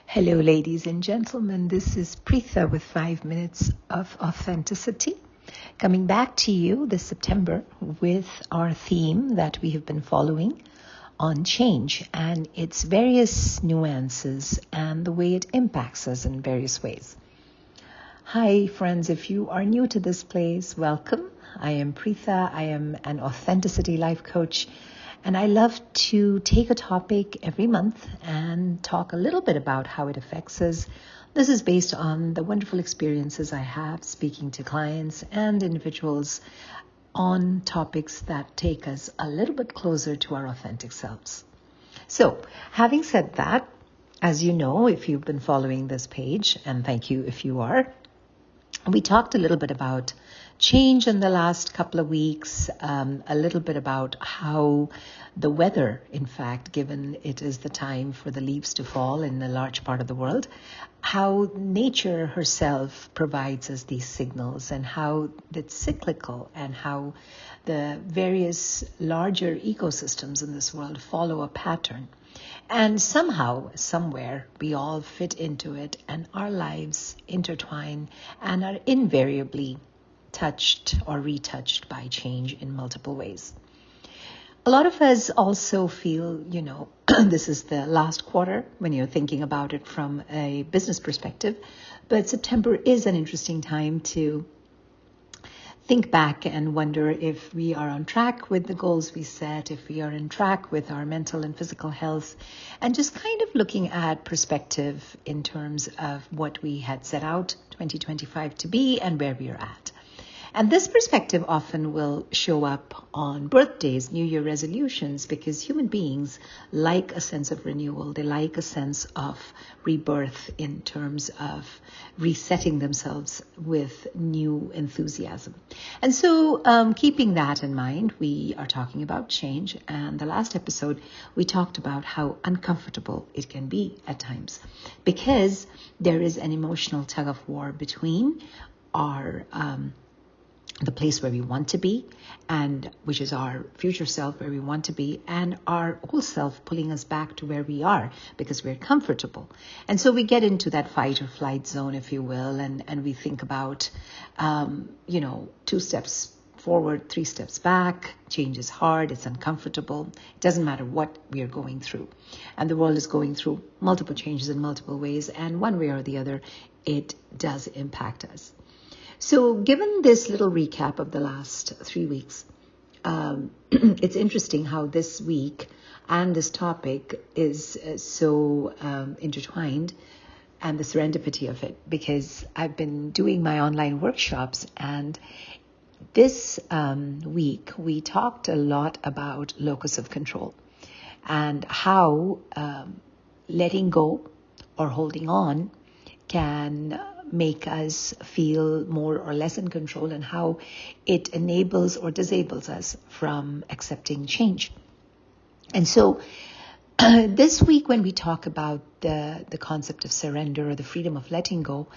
Hello, ladies and gentlemen. This is Preetha with 5 minutes of authenticity. Coming back to you this September with our theme that we have been following on change and its various nuances and the way it impacts us in various ways. Hi, friends. If you are new to this place, welcome. I am Preetha. I am an authenticity life coach. And I love to take a topic every month and talk a little bit about how it affects us. This is based on the wonderful experiences I have speaking to clients and individuals on topics that take us a little bit closer to our authentic selves. So, having said that, as you know, if you've been following this page, and thank you if you are, we talked a little bit about change in the last couple of weeks, a little bit about how the weather, in fact, given it is the time for the leaves to fall in a large part of the world, how nature herself provides us these signals and how it's cyclical and how the various larger ecosystems in this world follow a pattern. And somehow, somewhere, we all fit into it and our lives intertwine and are invariably touched or retouched by change in multiple ways. A lot of us also feel, this is the last quarter when you're thinking about it from a business perspective, but September is an interesting time to think back and wonder if we are on track with the goals we set, if we are on track with our mental and physical health, and just kind of looking at perspective in terms of what we had set out 2025 to be and where we are at. And this perspective often will show up on birthdays, New Year resolutions, because human beings like a sense of renewal. They like a sense of rebirth in terms of resetting themselves with new enthusiasm. And so keeping that in mind, we are talking about change. And the last episode, we talked about how uncomfortable it can be at times because there is an emotional tug of war between our the place where we want to be, and which is our future self where we want to be, and our old self pulling us back to where we are because we're comfortable. And so we get into that fight or flight zone, if you will, and we think about, 2 steps forward, 3 steps back. Change is hard. It's uncomfortable. It doesn't matter what we are going through. And the world is going through multiple changes in multiple ways. And one way or the other, it does impact us. So given this little recap of the last 3 weeks, it's interesting how this week and this topic is so intertwined, and the serendipity of it, because I've been doing my online workshops, and this week we talked a lot about locus of control and how letting go or holding on can make us feel more or less in control, and how it enables or disables us from accepting change. And so this week, when we talk about the concept of surrender or the freedom of letting go,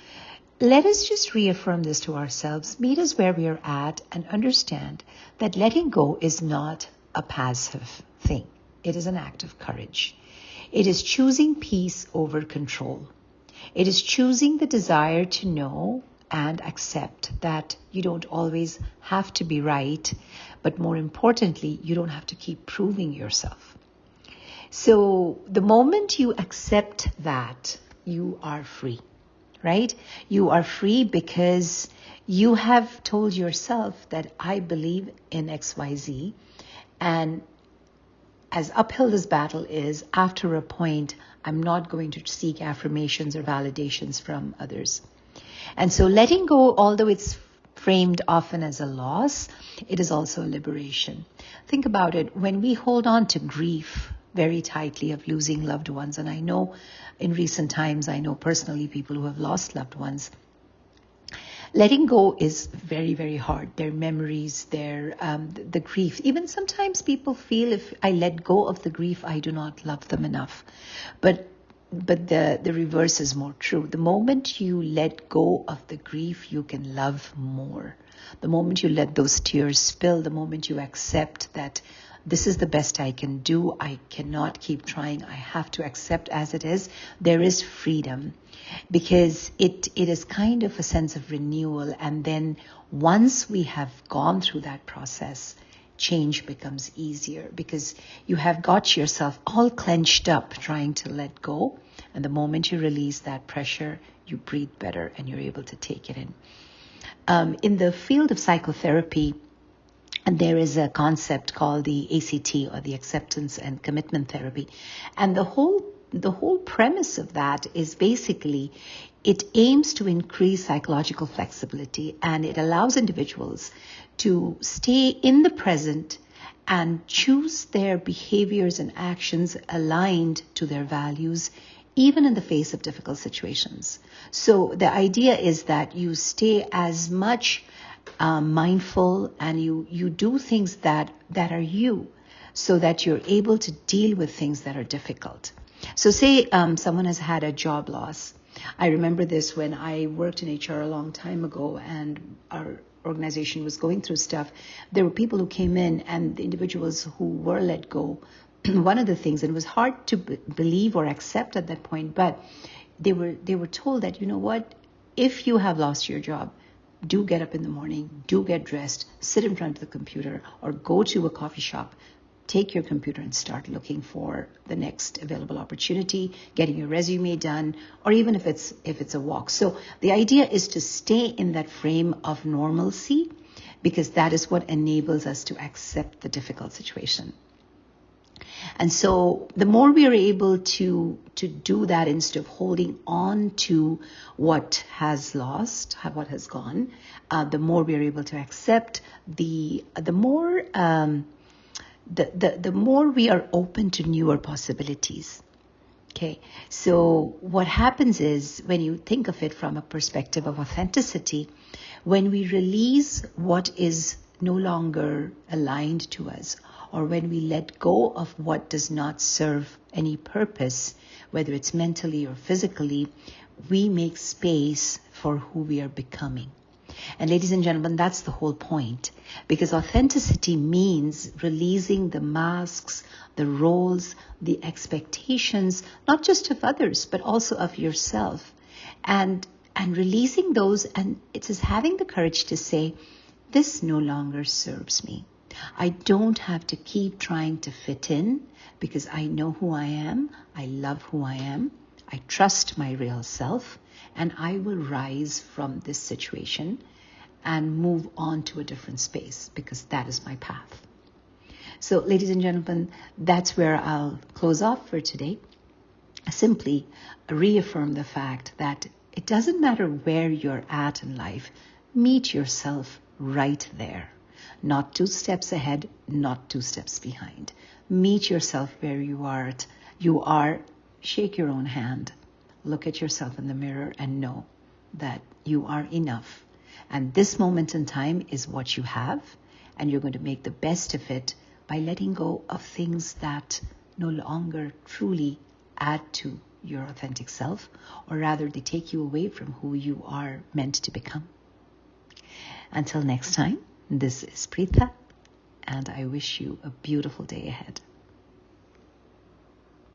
let us just reaffirm this to ourselves, meet us where we are at, and understand that letting go is not a passive thing. It is an act of courage. It is choosing peace over control. It is choosing the desire to know and accept that you don't always have to be right, but more importantly, you don't have to keep proving yourself. So the moment you accept that, you are free, right? You are free because you have told yourself that I believe in XYZ, and as uphill this battle is, after a point, I'm not going to seek affirmations or validations from others. And so letting go, although it's framed often as a loss, it is also a liberation. Think about it. When we hold on to grief very tightly of losing loved ones, and I know in recent times, I know personally people who have lost loved ones, letting go is very, very hard. Their memories, the grief. Even sometimes people feel if I let go of the grief, I do not love them enough. But the reverse is more true. The moment you let go of the grief, you can love more. The moment you let those tears spill, the moment you accept that This is the best I can do. I cannot keep trying. I have to accept as it is. There is freedom, because it is kind of a sense of renewal. And then once we have gone through that process, change becomes easier, because you have got yourself all clenched up trying to let go. And the moment you release that pressure, you breathe better and you're able to take it in. In the field of psychotherapy, and there is a concept called the ACT, or the acceptance and commitment therapy. And the whole premise of that is basically it aims to increase psychological flexibility, and it allows individuals to stay in the present and choose their behaviors and actions aligned to their values, even in the face of difficult situations. So the idea is that you stay as much mindful, and you do things that are you, so that you're able to deal with things that are difficult. So say someone has had a job loss. I remember this when I worked in HR a long time ago, and our organization was going through stuff. There were people who came in, and the individuals who were let go, one of the things, and it was hard to believe or accept at that point, but they were told that, you know what, if you have lost your job, do get up in the morning, do get dressed, sit in front of the computer, or go to a coffee shop, take your computer and start looking for the next available opportunity, getting your resume done, or even if it's a walk. So the idea is to stay in that frame of normalcy, because that is what enables us to accept the difficult situation. And so the more we are able to do that, instead of holding on to what has lost, what has gone, the more we are able to accept, the more we are open to newer possibilities. Okay, so what happens is, when you think of it from a perspective of authenticity, when we release what is no longer aligned to us, or when we let go of what does not serve any purpose, whether it's mentally or physically, we make space for who we are becoming. And ladies and gentlemen, that's the whole point, because authenticity means releasing the masks, the roles, the expectations, not just of others, but also of yourself, and releasing those. And it is having the courage to say, this no longer serves me. I don't have to keep trying to fit in, because I know who I am. I love who I am. I trust my real self, and I will rise from this situation and move on to a different space, because that is my path. So, ladies and gentlemen, that's where I'll close off for today. Simply reaffirm the fact that it doesn't matter where you're at in life. Meet yourself right there. Not 2 steps ahead, not 2 steps behind. Meet yourself where you are. Shake your own hand. Look at yourself in the mirror and know that you are enough. And this moment in time is what you have. And you're going to make the best of it by letting go of things that no longer truly add to your authentic self, or rather they take you away from who you are meant to become. Until next time, this is Preetha, and I wish you a beautiful day ahead.